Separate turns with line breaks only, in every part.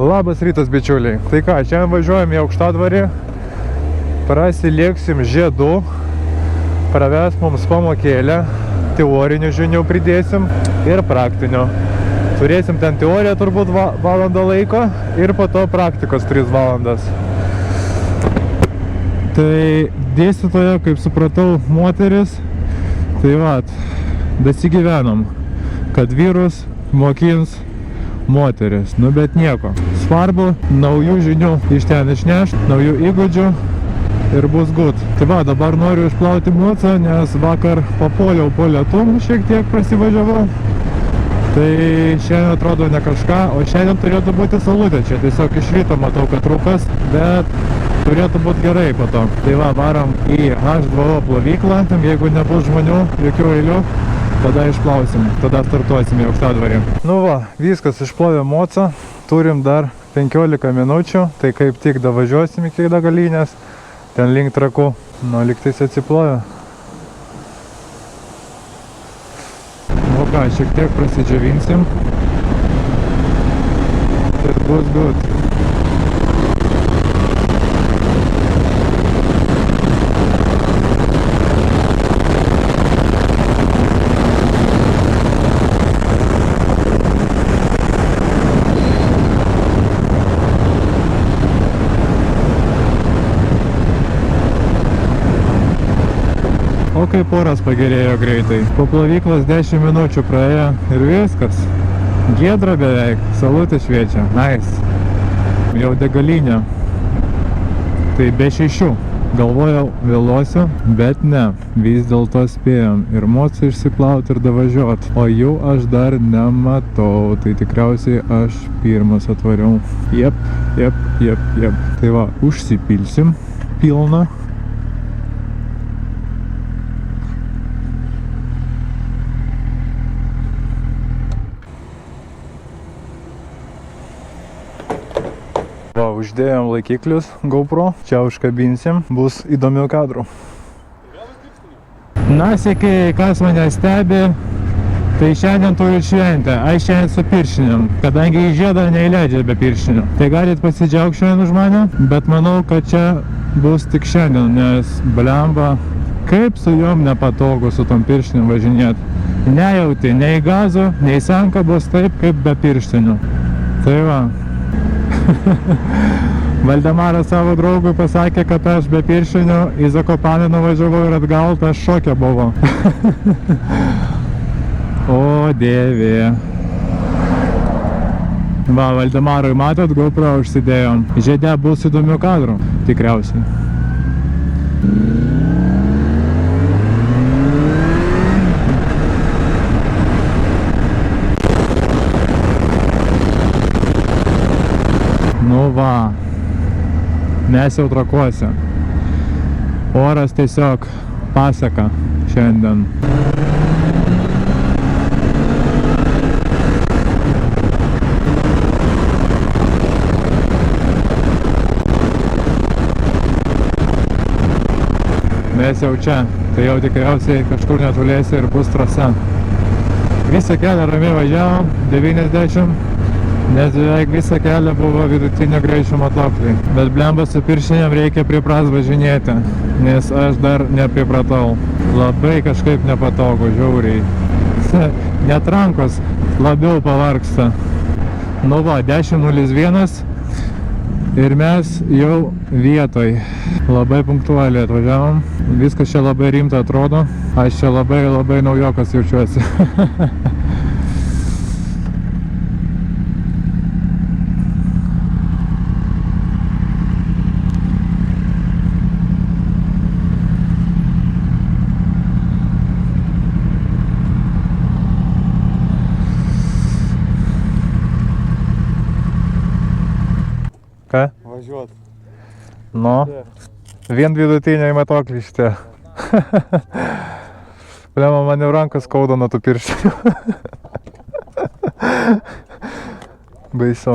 Labas rytas, bičiuliai. Tai ką, šiandien važiuojam į Aukštadvarį, prasilėksim Žiedu, praves mums pamokėlę, teorinių žinių pridėsim ir praktinių. Turėsim ten teoriją turbūt valandą laiko ir po to praktikos 3 valandas. Tai dėstytoja, kaip supratau, moteris, tai vat, dasigyvenom, kad vyrus mokins moteris, nu bet nieko. Svarbu naujų žinių iš ten išnešti, naujų įgūdžių ir bus gut. Tai va, dabar noriu išplauti mocą, nes vakar papuoliau po lietum, šiek tiek prasivažiavau. Tai šiandien atrodo ne kažką, o šiandien turėtų būti saulutė. Čia tiesiog iš ryto matau, kad rūkas, bet turėtų būti gerai po to. Tai va, varom į H2O plovyklą, jeigu nebus žmonių, jokių eilių. Tada išplausim, tada startuosim į Aukštadvarį. Nu va, viskas išplovė mocą, turim dar 15 minučių, tai kaip tik davažiuosim iki degalinės, ten link Trakų. Nu, lygtais atsiplovė. Nu ką, šiek tiek prasidžiavinsim ir bus gut. O kaip oras pagerėjo greitai. Po plovyklos 10 minučių praėjo ir viskas. Giedra beveik, saulutė šviečia. Nice. Jau degalinė. Tai be 6. Galvojau vėluosiu, bet ne. Vis dėlto spėjom ir mocą išsiplauti ir davažiuot. O jų aš dar nematau. Tai tikriausiai aš pirmas atvariau. Jep. Tai va, užsipilsim pilną. Va, uždėjom laikiklius GoPro, čia užkabinsim, bus įdomių kadrų. Na, sėkiai, kas mane stebi, tai šiandien turiu šventę, aš šiandien su piršiniam, kadangi į Žiedą neįleidžia be piršinių. Tai galit pasidžiaugti šiandien už mane, bet manau, kad čia bus tik šiandien, nes blemba, kaip su jom nepatogu su tom piršiniam važinėti. Nejauti nei gazų, nei sankabos taip, kaip be pirštinių. Tai va. Valdemaras savo draugui pasakė, kad aš be pirštinių į Zakopanę nuvažiavau ir atgal, tas šokė buvo. O dievė. Va, Valdemarui matot, GoPro užsidėjom. Žiede bus įdomių kadrų, tikriausiai. Nu va, mes jau Trakuose. Oras tiesiog pasaka šiandien. Mes jau čia, tai jau tikriausiai kažkur netoliese ir bus trasa. Visą kelią ramiai važiavom, 90. Nes beveik visą kelią buvo vidutinio greičio matuokliai. Bet blemba su piršiniam reikia pripras važinėti, nes aš dar nepripratau. Labai kažkaip nepatogu, žiauriai. Net rankos labiau pavargsta. Nu va, 10:01 ir mes jau vietoj. Labai punktualiai atvažiavom. Viskas čia labai rimta atrodo. Aš čia labai naujokas jaučiuosi. Ką?
Važiuot.
Nu, vien vidutiniai matuokliai šitie. Blema, man jau rankas skauda nuo tų pirštinių. Baisu.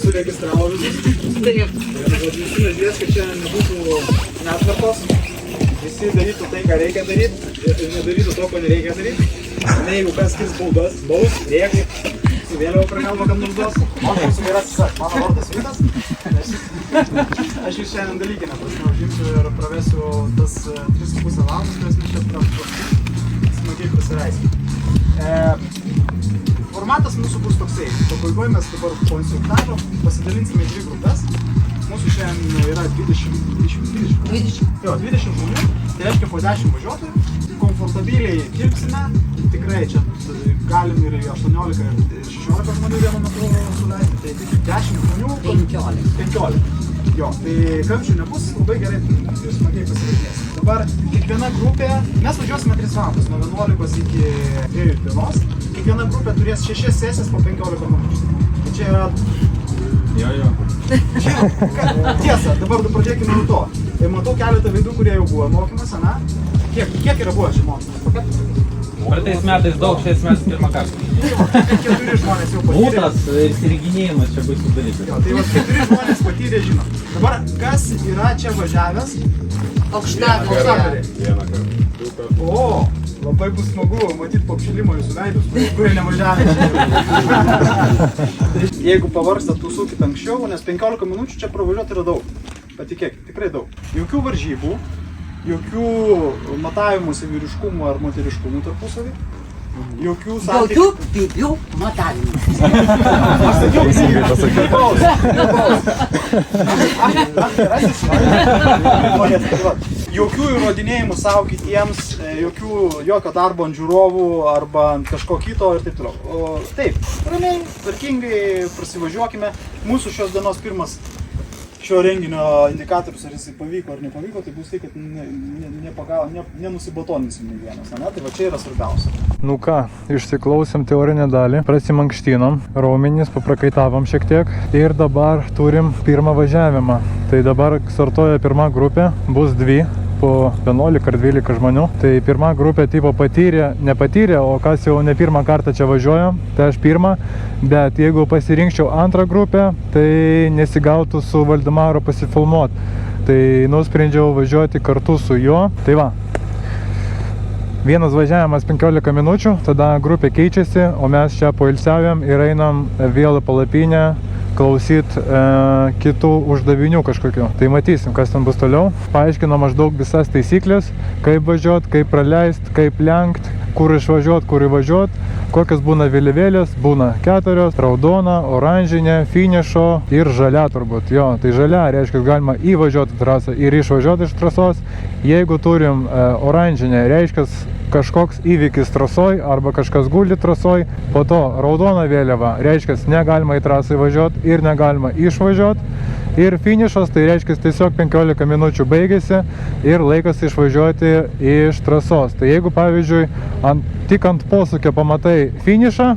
Suregistravo visus. Taip. Visi žiūrės, kad čia nebūtų netvarkos. Visi darytų tai, ką reikia daryti ir nedarytų to, ko nereikia daryti. Ne, jeigu kas skirs baudas, baus, rėkti. vėliau prie galvo, kad nors duos. O mūsų gerasis, mano vardas Vytas. Aš jūs šiandien dalykinę prasme užimsiu ir pravesiu tas 3,5 valandas, kurias mes čia smagiai prasileisim. Formatas mūsų bus toksai. Pabaigoje mes dabar po instruktažo pasidalinsime į 2 grupės. Mūsų šiandien yra 20 žmonių, tai reiškia po 10 važiuotojų. Komfortabiliai dirbsime, tikrai čia galim ir 18 ir 16 žmonių vienu metu suleisti, tai 10 žmonių, 15. Jo, tai kamščių nebus, labai gerai ir smagiai pasivažinėsim. Dabar kiekviena grupė, mes važiuosime 3 valandas, nuo 11 iki 2 dienos. Kiekviena grupė turės 6 sesijas po 15 minučių. Tai čia yra... Jo. Tiesa, dabar pradėkime nuo to. Tai matau keletą veidų, kurie jau buvo mokymas, ane? Kiek yra buvo šį mokymas?
Praeitais metais daug, šiais metais pirmą kartą.
4 žmonės jau patyrė.
Būtas ir sirginėjimas čia bus sudarytas.
Jo, tai 4 žmonės patyrė, žino. Dabar, kas yra čia važiavęs?
Aukštadvaryje.
Vieną kartą. O, labai bus smagu matyti po apšilimo jūsų veidus, kurie nevažiavę. Jeigu pavargstat, užsukit anksčiau, nes 15 minučių čia pravažiuoti yra daug. Patikėkit, tikrai daug. Jokių varžybų, jokių matavimų vyriškumų ar moteriškumų tarpusavį. Jokių santykių.
Jokių pipių matavimų.
Aš sakiau, teisingai pasakiau. Jokių įrodinėjimų savo kitiems, jokio darbo ant žiūrovų arba ant kažko kito ir taip toliau. Taip, ramiai, tvarkingai prasivažiuokime. Mūsų šios dienos pirmas šio renginio indikatorius, ar jisai pavyko ar nepavyko, tai bus tai, kad nenusibatoninsim nei vienas, ne? Tai va čia yra svarbiausia.
Nu ką, išsiklausėm teorinę dalį, prasimankštinom, raumenys paprakaitavom šiek tiek ir dabar turim pirmą važiavimą. Tai dabar startuoja pirma grupė, bus 2 po 11 ar 12 žmonių. Tai pirma grupė tipo patyrė, nepatyrė, o kas jau ne pirmą kartą čia važiuoja, tai aš pirmą. Bet jeigu pasirinkčiau antrą grupę, tai nesigautų su Valdemaru pasifilmuoti. Tai nusprendžiau važiuoti kartu su juo. Tai va, vienas važiavimas 15 minučių, tada grupė keičiasi, o mes čia poilsiaujam ir einam vėl į palapinę klausyt kitų uždavinių kažkokių. Tai matysim, kas ten bus toliau. Paaiškino maždaug visas taisyklės, kaip važiuot, kaip praleist, kaip lenkt, kur išvažiuot, kur įvažiuot, kokios būna vėliavėlės, būna 4, raudona, oranžinė, finišo ir žalia turbūt. Jo, tai žalia reiškia, galima įvažiuoti trasą ir išvažiuoti iš trasos. Jeigu turim oranžinę, reiškia kažkoks įvykis trasoj arba kažkas guli trasoj, po to raudona vėliava, reiškia, negalima į trasą įvažiuoti ir negalima išvažiuoti. Ir finišas, tai reiškia, tiesiog 15 minučių baigėsi ir laikas išvažiuoti iš trasos. Tai jeigu, pavyzdžiui, tik ant posūkio pamatai finišo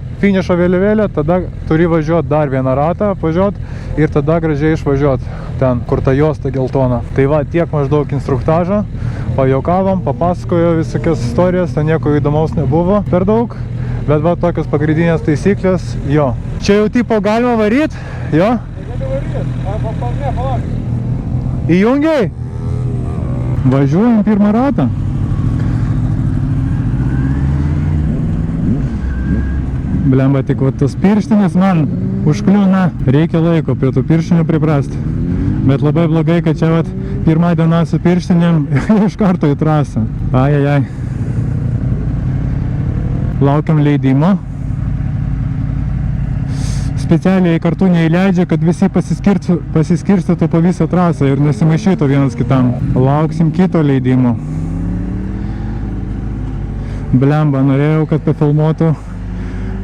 vėliavėlę, tada turi važiuoti dar vieną ratą, apvažiuoti ir tada gražiai išvažiuoti ten, kur ta juosta geltona. Tai va, tiek maždaug instruktažą, pajuokavom, papasakojo visokias istorijas, ten nieko įdomaus nebuvo per daug, bet va, tokios pagrindinės taisyklės, jo. Čia jau tipo galima varyt, jo? Įjungiai? Važiuojam pirmą ratą. Blemba, tik va tas pirštinis man užkliūna. Reikia laiko prie tų pirštinių priprasti. Bet labai blogai, kad čia vat pirmą dieną su pirštinėm iš karto į trasą. Ajajaj. Laukiam leidimo. Specialiai kartu neįleidžia, kad visi pasiskirstytų po visą trasą ir nesimaišytų vienas kitam. Lauksim kito leidimo. Blemba, norėjau, kad pafilmuotų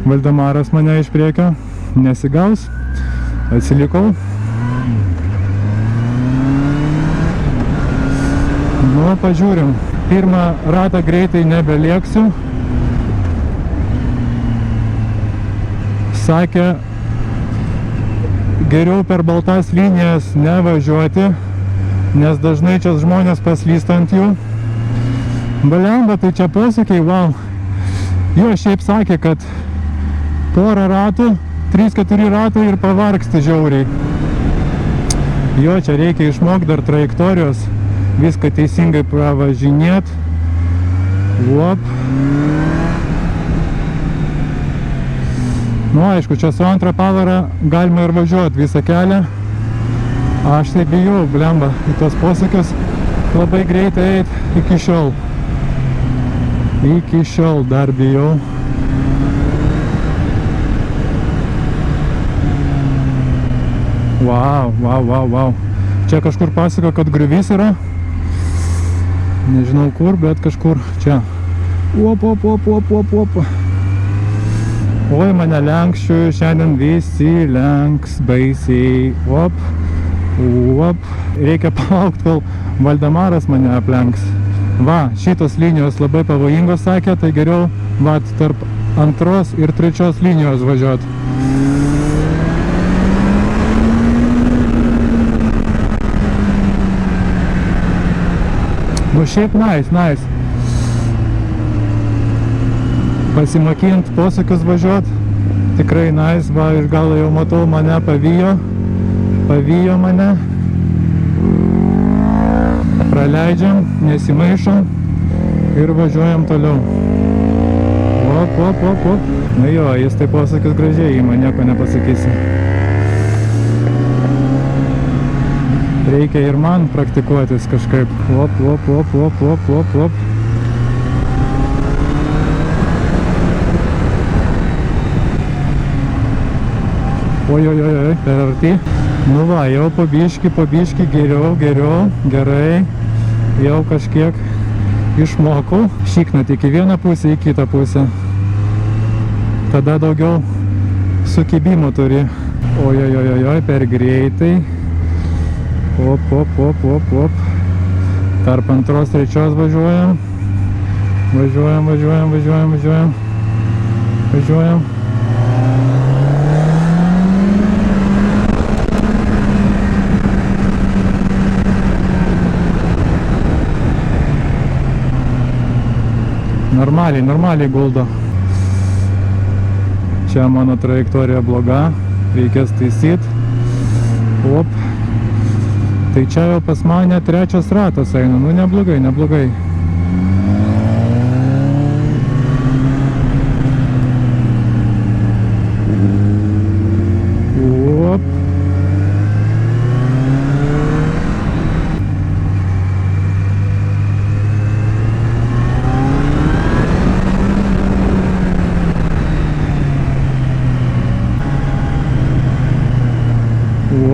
Valdemaras mane iš priekio. Nesigaus. Atsilikau. Nu, pažiūrim. Pirmą ratą greitai nebelėksiu. Sakė, geriau per baltas linijas nevažiuoti, nes dažnai čia žmonės paslysta ant jų. Blemba, tai čia posūkiai, wow. Jo, šiaip sakė, kad porą ratų, 3-4 ratų ir pavargsti žiauriai. Jo, čia reikia išmokti dar trajektorijos, viską teisingai pravažinėt. Vop. Nu, aišku, čia su antra pavara galima ir važiuoti visą kelią. Aš tai bijau, blemba, į tos posūkius labai greitai eit iki šiol. Iki šiol dar bijau. Wow, wow, wow, wow. Čia kažkur pasako, kad griuvys yra. Nežinau kur, bet kažkur čia. Op, op, op, op, op, op. Oi, mane lenkščių, šiandien visi lenks baisiai. Op, op. Reikia palaukti, kol Valdemaras mane aplenks. Va, šitos linijos labai pavojingos, sakė, tai geriau, va, tarp antros ir trečios linijos važiuot. Nu, šiaip nice. Pasimokint posūkius važiuot. Tikrai nice, va, iš galo jau matau, mane pavijo. Pavijo mane. Praleidžiam, nesimaišom ir važiuojam toliau. Op, op, op, op. Nu jo, jis tai posūkius gražiai ima, nieko nepasakysi. Reikia ir man praktikuotis kažkaip. Op, op, op, op, op, op, op. Oi, per arti. Nu va, jau po biškį, geriau, gerai. Jau kažkiek išmokau. Šiknat iki vieną pusę, į kitą pusę. Tada daugiau sukibimo turi. Oi, per greitai. Op, op, op, op, op. Tarp antros, trečios važiuojam. Važiuojam. Normaliai guldo. Čia mano trajektorija bloga, reikės taisyt. Op. Tai čia jau pas mane trečias ratas eina, nu neblogai.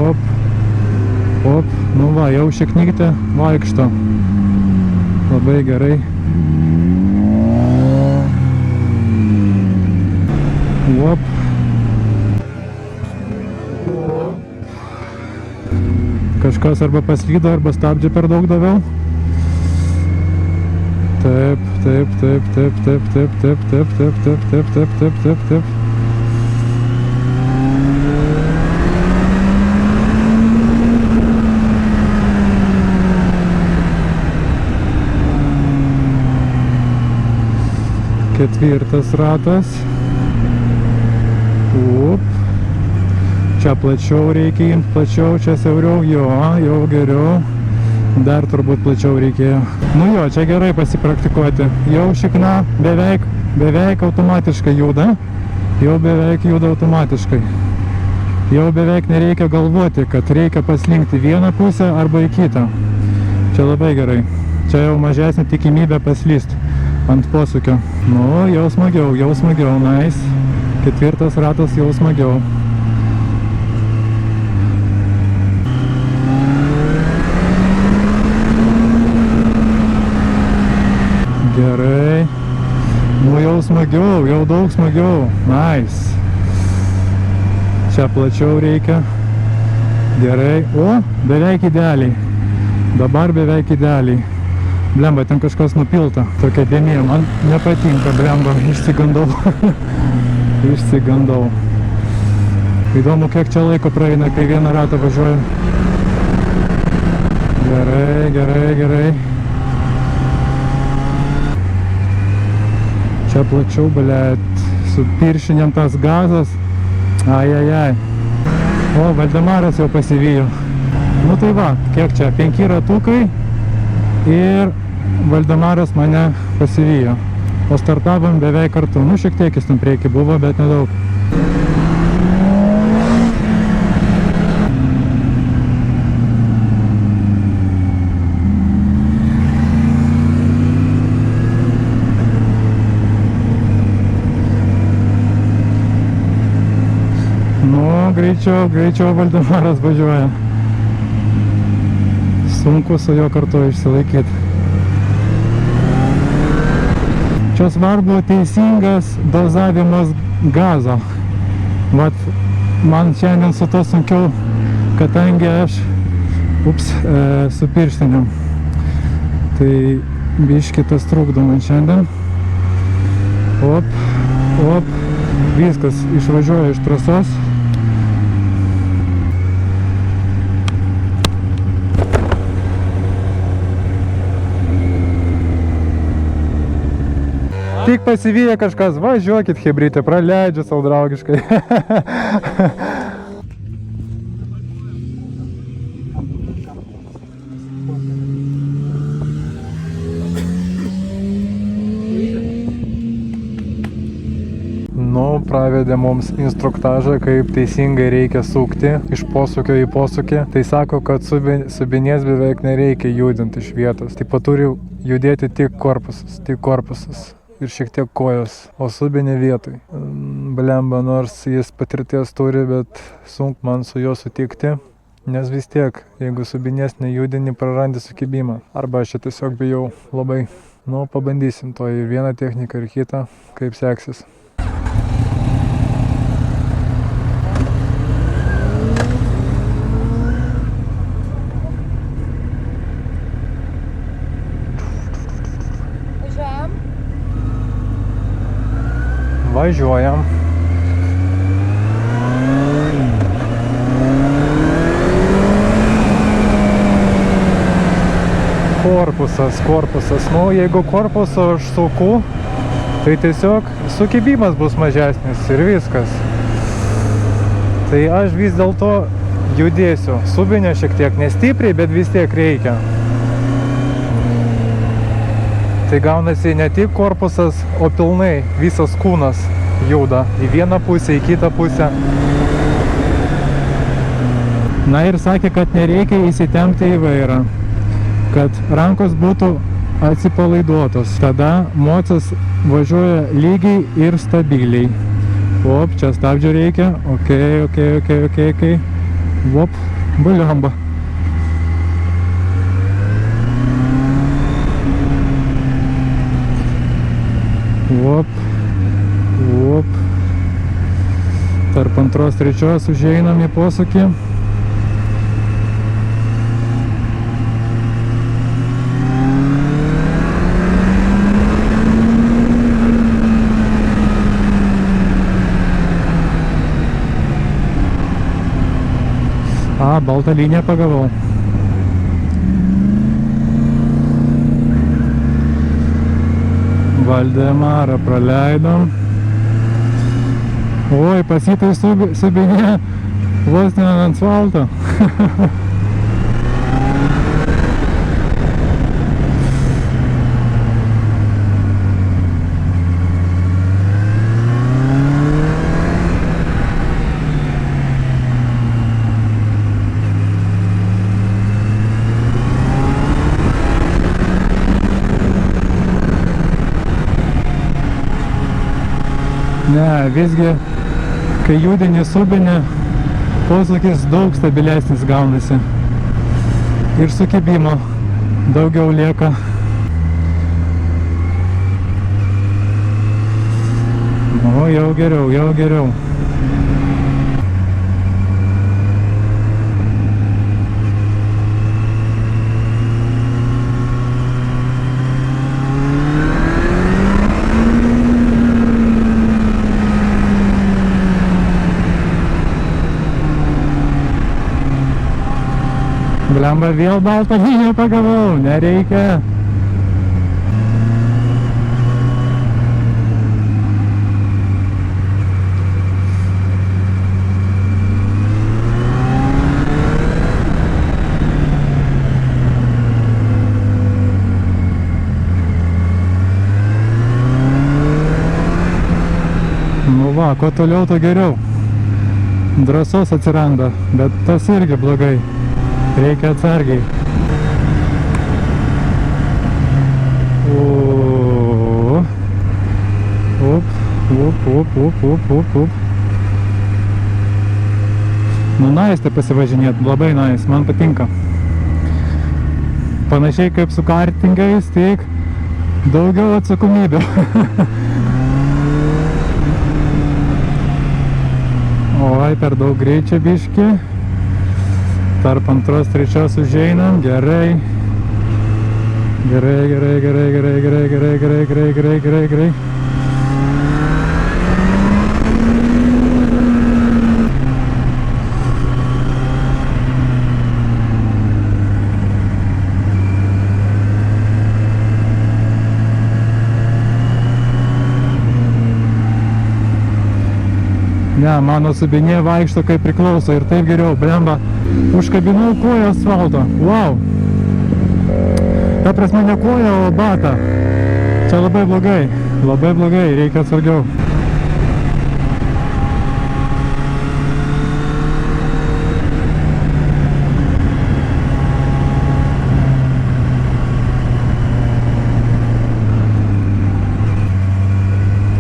Op. Op, nu va, jau šiknytė vaikšto. Labai gerai. Op. Kažkas arba paslydo, arba stabdžių per daug daviau. Taip. Ketvirtas ratas. Up. Čia plačiau reikia imti, plačiau, čia siauriau, jo, jau geriau. Dar turbūt plačiau reikėjo. Nu jo, čia gerai pasipraktikuoti. Jau šikna beveik automatiškai juda. Jau beveik juda automatiškai. Jau beveik nereikia galvoti, kad reikia paslinkti vieną pusę arba į kitą. Čia labai gerai. Čia jau mažesnė tikimybė paslysti ant posūkio. Nu, jau smagiau, nice. Ketvirtas ratas jau smagiau. Gerai. Nu, jau smagiau, jau daug smagiau. Nice. Čia plačiau reikia. Gerai. O, beveik idealiai. Dabar beveik idealiai. Blemba, ten kažkas nupilta. Tokia dėmė, man nepatinka, blemba, išsigandau. Išsigandau. Įdomu, kiek čia laiko praeina, kai vieną ratą važiuoju. Gerai. Čia plačiau, blėt, su piršinėm tas gazas. Ai. O, Valdemaras jau pasivijo. Nu tai va, kiek čia, 5 ratukai ir Valdemaras mane pasivijo. O startavom beveik kartu. Nu, šiek tiek jis ten prieki buvo, bet nedaug. greičiau Valdemaras važiuoja. Sunku su juo kartu išsilaikyti. Čia svarbu teisingas dozavimas gazo. Vat man šiandien su to sunkiau, kadangi aš su pirštinėm. Tai biški tas trukdo man šiandien. Op, viskas išvažiuoja iš trasos. Tik pasivyja kažkas, važiuokit hebrytė, praleidžia savo draugiškai. Pravedė mums instruktažą, kaip teisingai reikia sukti iš posūkio į posūkį. Tai sako, kad subinės beveik nereikia judinti iš vietos. Taip pat turi judėti tik korpusas ir šiek tiek kojos, o subinė vietoj. Blemba, nors jis patirties turi, bet sunku man su juo sutikti, nes vis tiek, jeigu subinės nejudini, prarandi sukibimą. Arba aš čia tiesiog bijau labai. Nu, pabandysim to ir vieną techniką ir kitą, kaip seksis. Važiuojam. Korpusas. Nu, jeigu korpusą aš suku, tai tiesiog sukibimas bus mažesnis ir viskas. Tai aš vis dėlto judėsiu. Subinę šiek tiek nestipriai, bet vis tiek reikia. Tai gaunasi ne tik korpusas, o pilnai visas kūnas juda į vieną pusę, į kitą pusę. Na ir sakė, kad nereikia įsitempti į vairą, kad rankos būtų atsipalaiduotos. Tada mocas važiuoja lygiai ir stabiliai. Op, čia stabdžio reikia. Ok. Op, buliamba. Op. Tarp antros trečios užeinam į posūkį. Baltą liniją pagavau. Valdemarą praleidom. Oi, pasitai subinė vos ne ant asfalto. Ne, visgi, kai judini subinį, posūkis daug stabilesnis gaunasi. Ir sukibimo daugiau lieka. O, jau geriau. Blemba, vėl baltą liniją pagavau, nereikia. Nu va, kuo toliau, to geriau. Drąsos atsiranda, bet tas irgi blogai. Reikia atsargiai. Up. Nu, nice tai pasivažinėt, labai nice, man patinka. Panašiai kaip su kartingais, tik daugiau atsakomybių. Oi, per daug greičio biški. Tarp antros, trečios užeinam, gerai. Gerai. Ne, mano subinė vaikšto kaip priklauso ir taip geriau, blemba. Užkabinau koją asfalto, wow. Ta prasme ne koją, o batą. Čia labai blogai, reikia atsargiau.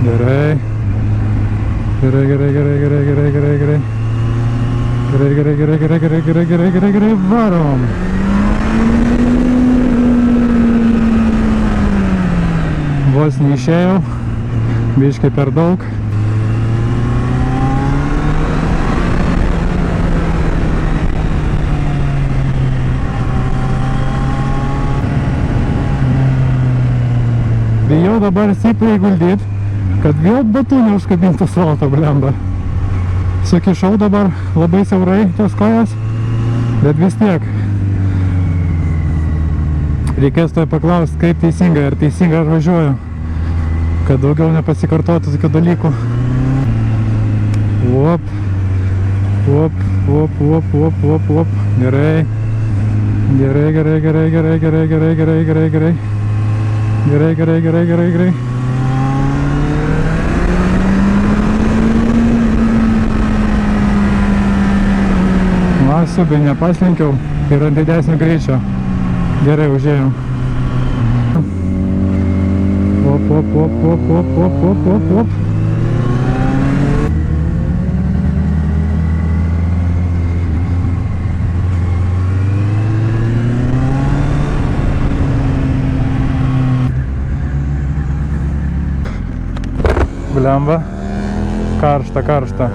Gerai. Gerai, varom. Vos neišėjau, biškai per daug. Bijau dabar stipriai guldyt, kad vėl batu neužkabintų asfalto, blemba. Sukišau dabar labai siaurai tas kojas, bet vis tiek. Reikės toj paklausti, kaip teisingai, ar teisingai aš važiuoju, kad daugiau nepasikartotų tokių dalykų. Op. Gerai. Gerai. Subį nepaslinkiau ir ant didesnio greičio. Gerai, užėjau. Op. Blemba. Karšta.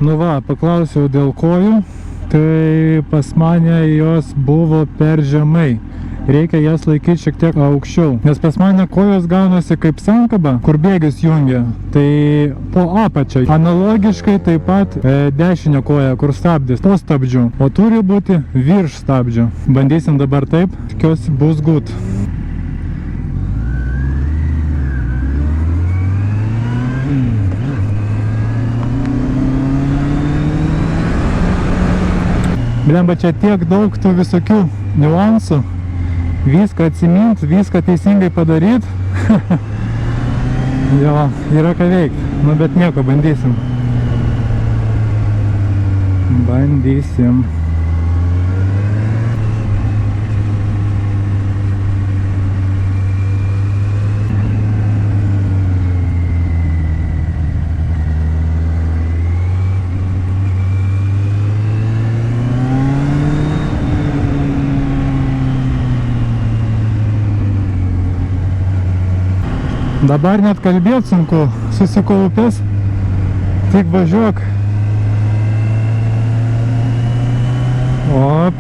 Nu va, paklausiau dėl kojų. Tai pas mane jos buvo per žemai. Reikia jas laikyti šiek tiek aukščiau. Nes pas mane kojos gaunasi kaip sankaba, kur bėgius jungia. Tai po apačią. Analogiškai taip pat dešinė koja, kur stabdis, po stabdžių. O turi būti virš stabdžių. Bandysim dabar taip. Tikiuosi bus good. Blemba, čia tiek daug tų visokių niuansų. Viską atsimint, viską teisingai padaryt. Jo, yra ką veikt. Nu, bet nieko, bandysim. Dabar net kalbėt sunku, susikaupęs, tik važiuok. Op.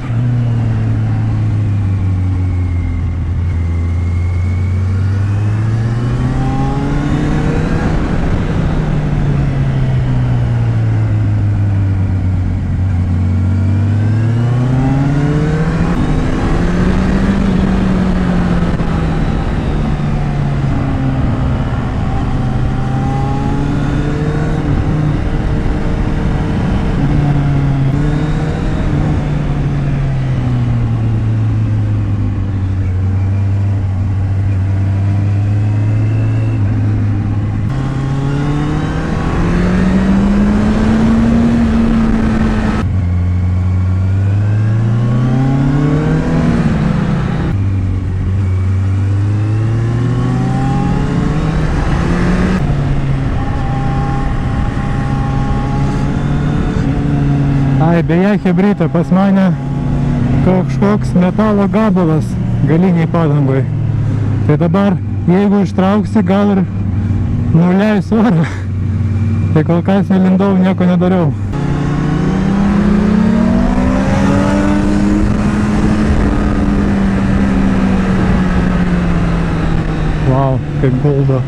Ai, beje, chebrytė, pas mane kažkoks metalo gabalas galiniai padangoj. Tai dabar, jeigu ištrauksi, gal ir nuleis orą. Tai kol kas nelindau, nieko nedariau. Vau, kaip guldo.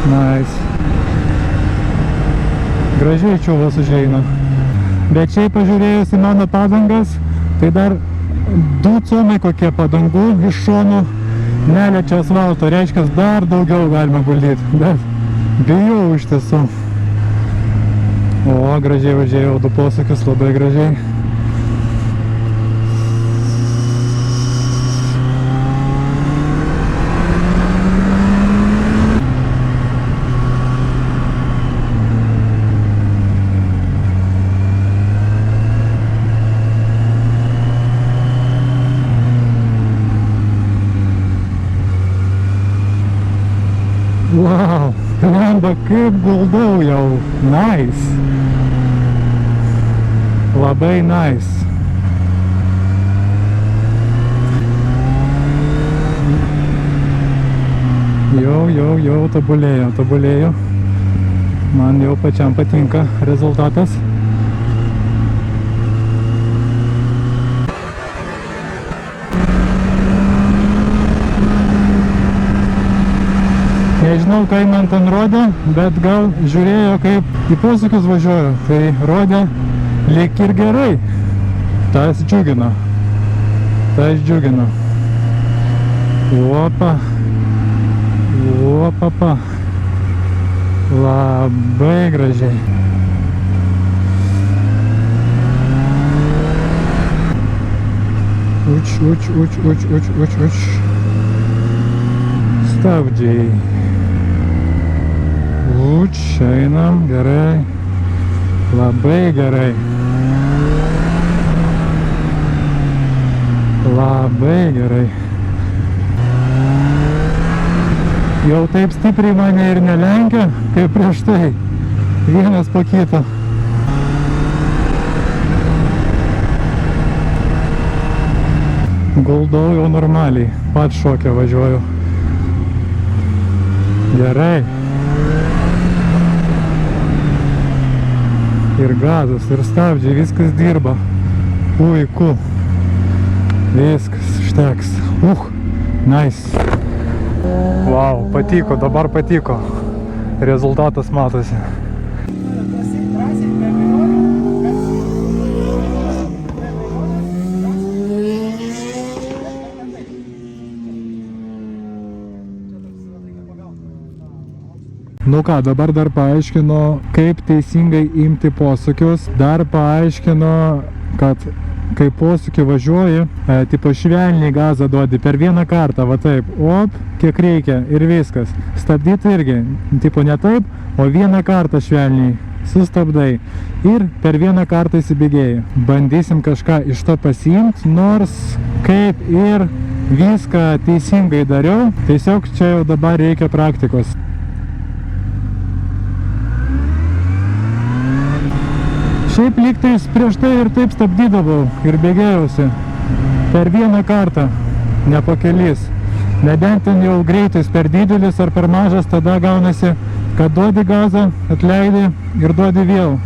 Nice. Gražiai čiūvas užeina. Bet šiaip pažiūrėjus į mano padangas, tai dar 2 comai kokie padangų iš šonų neliečia asfalto. Reiškia, dar daugiau galima guldyti. Bet bijau iš tiesų. O, gražiai važiėjau 2 posūkius, labai gražiai. Wow, lemba, kaip guldau jau. Nice. Labai nice. Jau tobulėjo. Man jau pačiam patinka rezultatas. Nežinau, ką man ten rodė, bet gal žiūrėjo, kaip į posūkius važiuoju. Tai rodė lyg ir gerai. Tas džiugino. Opa. Labai gražiai. Uč. Stabdžiai. Einam, gerai. Labai gerai. Jau taip stipriai mane ir nelenkia, kaip prieš tai. Vienas po kito. Guldau jau normaliai. Pats šokę važiuoju. Gerai. Ir gazas, ir stabdžiai, viskas dirba. Puiku. Viskas, šteks. Nice. Wow, dabar patiko. Rezultatas matosi. Nu ką, dabar dar paaiškino, kaip teisingai imti posūkius. Dar paaiškino, kad kai posūkį važiuoji, tipo švelniai gazą duodi per vieną kartą, va taip, op, kiek reikia ir viskas. Stabdyti irgi, tipo ne taip, o vieną kartą švelniai sustabdai ir per vieną kartą įsibėgėjai. Bandysim kažką iš to pasiimti, nors kaip ir viską teisingai dariau, tiesiog čia jau dabar reikia praktikos. Šiaip lygtais prieš tai ir taip stabdydavau ir bėgėjausi per vieną kartą, ne po kelis. Nebent ten jau greitis per didelis ar per mažas, tada gaunasi, kad duodi gazą, atleidi ir duodi vėl.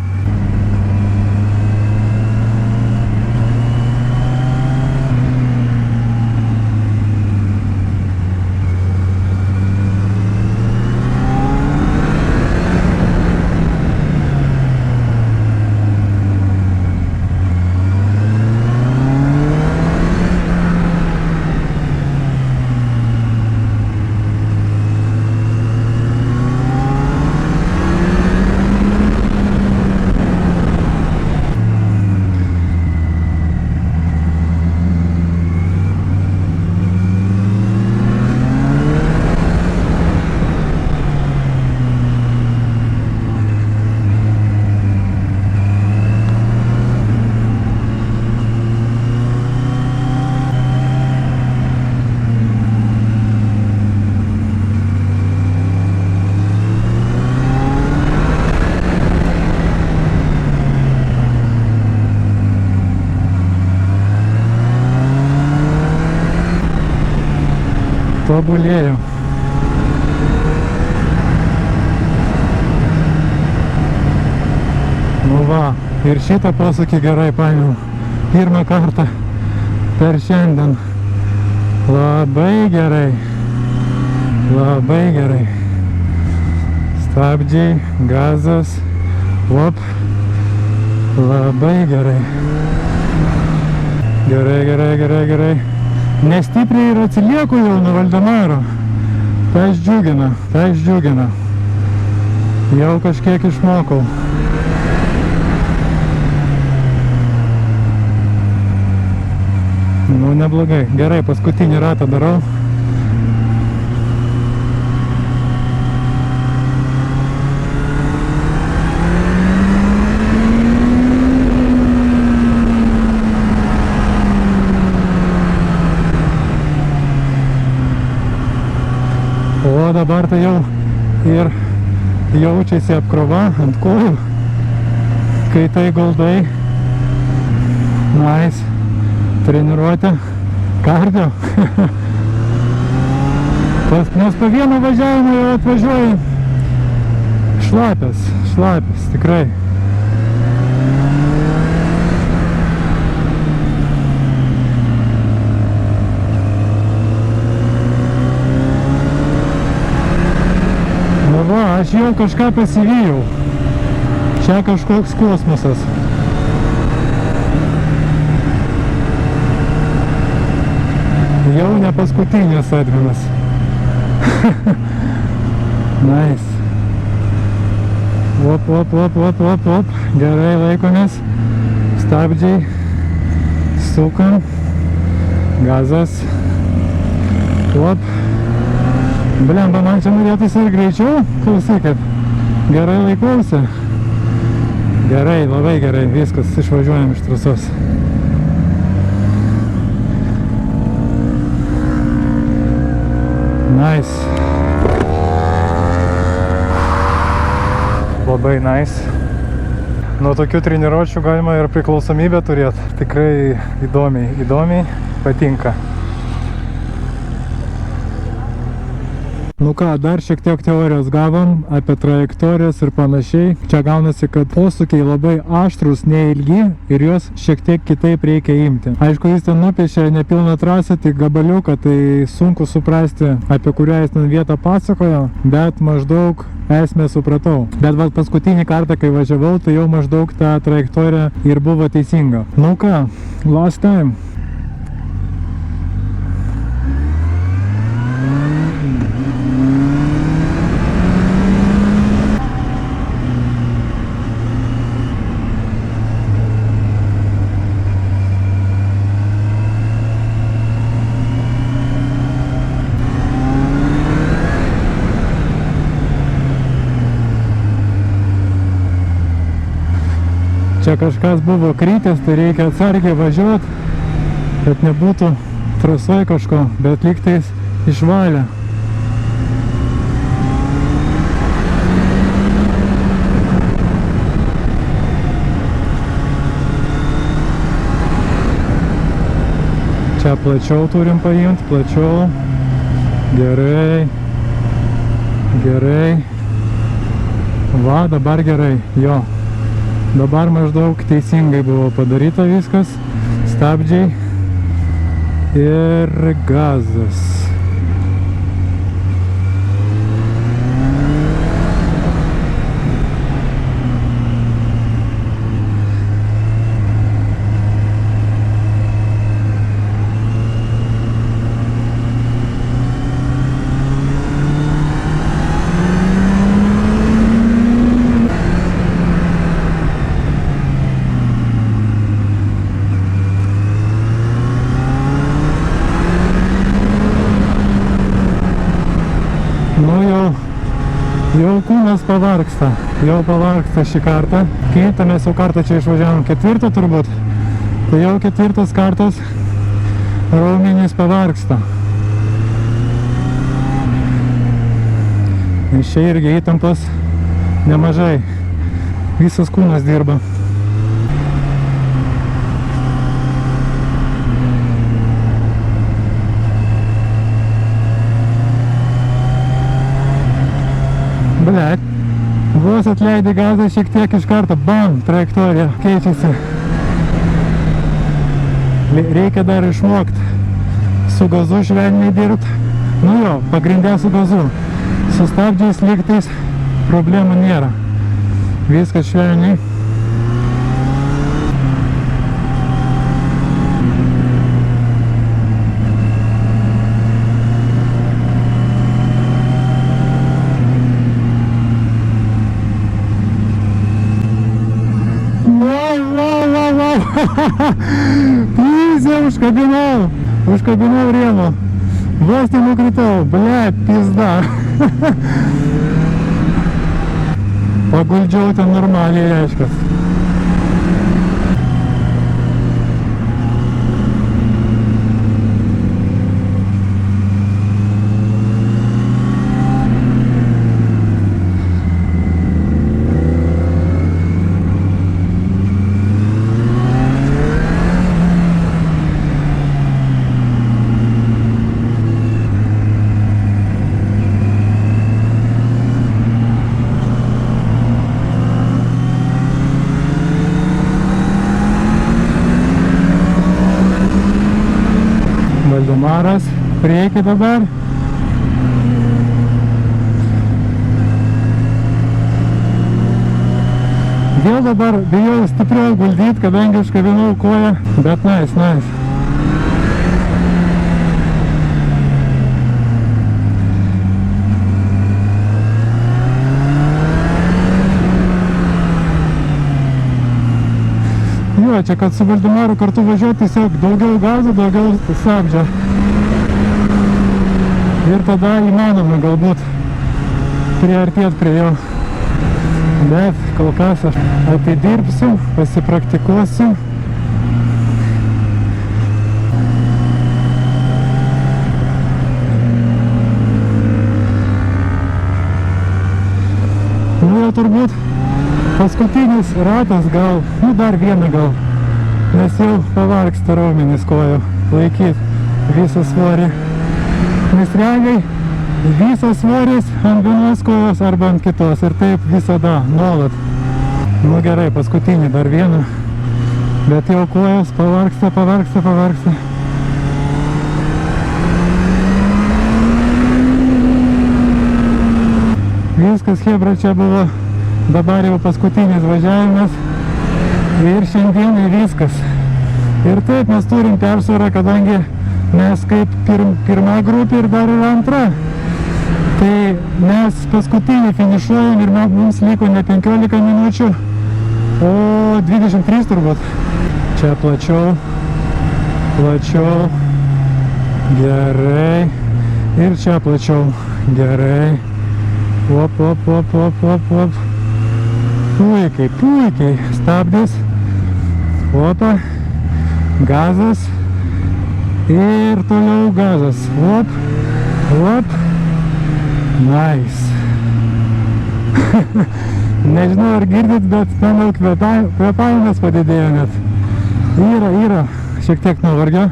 Tobulėjau. Nu va, ir šitą posūkį gerai paėmiau. Pirmą kartą per šiandien. Labai gerai. Labai gerai. Stabdžiai, gazas. Op. Labai gerai. Gerai, gerai, gerai, gerai. Nestipriai ir atsilieku jau nuo Valdemaro. Tas džiugina, tas džiugina. Jau kažkiek išmokau. Nu, neblogai. Gerai, paskutinį ratą darau. O dabar tai jau ir jaučiasi apkrova ant kojų, kai tai guldai. Nice. Treniruotė. Kardio. Nes po vieno važiavimo jau atvažiuoju šlapias, šlapias, tikrai. Aš jau kažką pasivijau. Čia kažkoks kosmosas. Jau ne paskutinės Edvinas. Nice. Op, op, op, op, op, op. Gerai laikomės. Stabdžiai. Sukam. Gazas. Op. Blemba, man čia norėtųsi ir greičiau, klausykit, gerai laikausi. Gerai, labai gerai, viskas, išvažiuojam iš trasos. Nice. Labai nice. Nuo tokių treniruočių galima ir priklausomybę turėti. Tikrai įdomiai, patinka. Nu ką, dar šiek tiek teorijos gavom apie trajektorijas ir panašiai. Čia gaunasi, kad posūkiai labai aštrus, neilgi ir juos šiek tiek kitaip reikia imti. Aišku, jis ten nupiešė nepilną trasą, tik gabaliuką, tai sunku suprasti, apie kurią jis ten vietą pasakojo, bet maždaug esmę supratau. Bet vat paskutinį kartą, kai važiavau, tai jau maždaug ta trajektorija ir buvo teisinga. Nu ką, last time. Čia kažkas buvo krytęs, tai reikia atsargiai važiuoti, kad nebūtų trasoj kažko, bet lygtais išvalė. Čia plačiau turim paimti, plačiau. Gerai. Gerai. Va, dabar gerai, jo. Dabar maždaug teisingai buvo padaryta viskas. Stabdžiai ir gazas. Jau kūnas pavargsta, šį kartą. Kitą mes jau kartą čia išvažiavom, ketvirtą turbūt. Tai jau ketvirtas kartas raumenys pavargsta. Iš čia irgi įtampos nemažai. Visas kūnas dirba. Blet. Vos atleidai gazą šiek tiek iš karto, bam, trajektorija keičiasi. Reikia dar išmokti su gazu švelniai dirbti. Nu jo, pagrindė su gazu. Su stabdžiais lygtais problemų nėra. Viskas švelniai. Pizė, užkabinau rėmą. Vos nenukritau, blet, pizda. Paguldžiau ten normaliai, reiškias. Valdemaras, prieki dabar. Vėl dabar bijau stipriau guldyti, kadangi užkabinau koją, bet nice. Jo, čia kad su Valdemaru kartu važiuoti, tiesiog daugiau gazo, daugiau stabdžio. Ir tada įmanoma galbūt priartėti prie jo. Bet kol kas aš atidirbsiu, pasipraktikuosiu. Nu jau turbūt paskutinis ratas gal, nu dar vieną gal, nes jau pavargsta raumenys kojų laikyti visą svorį. Nes realiai visas svoris ant vienos kojos arba ant kitos ir taip visada, nuolat. Nu gerai, paskutinį dar vieną, bet jau kojos pavargsta. Viskas, chebra, čia buvo dabar jau paskutinis važiavimas ir šiandienai viskas. Ir taip mes turim persvarą, kadangi mes kaip pirma grupė ir dar yra antra. Tai mes paskutinį finišuojam ir mums liko ne 15 minučių, o 23 turbūt. Čia plačiau. Gerai. Ir čia plačiau. Gerai. Op. Puikiai. Stabdis. Opa. Gazas. Ir toliau gazas. Op. Nice. Nežinau, ar girdit, bet manau, kvėpavimas padidėjo net. Yra. Šiek tiek nuvargio.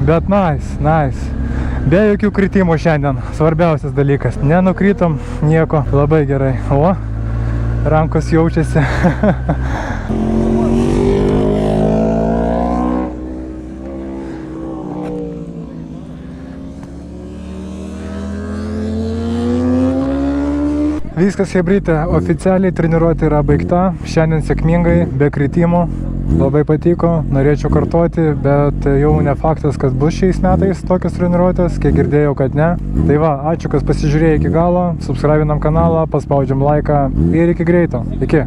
Bet nice. Be jokių kritimų šiandien. Svarbiausias dalykas. Nenukritom nieko. Labai gerai. O, rankos jaučiasi. Viskas, chebryte, oficialiai treniruotė yra baigta. Šiandien sėkmingai, be kritimų. Labai patiko, norėčiau kartoti, bet jau ne faktas, kad bus šiais metais tokios treniruotės, kiek girdėjau, kad ne. Tai va, ačiū, kas pasižiūrėjo iki galo, subscribinam kanalą, paspaudžiam laiką ir iki greito. Iki.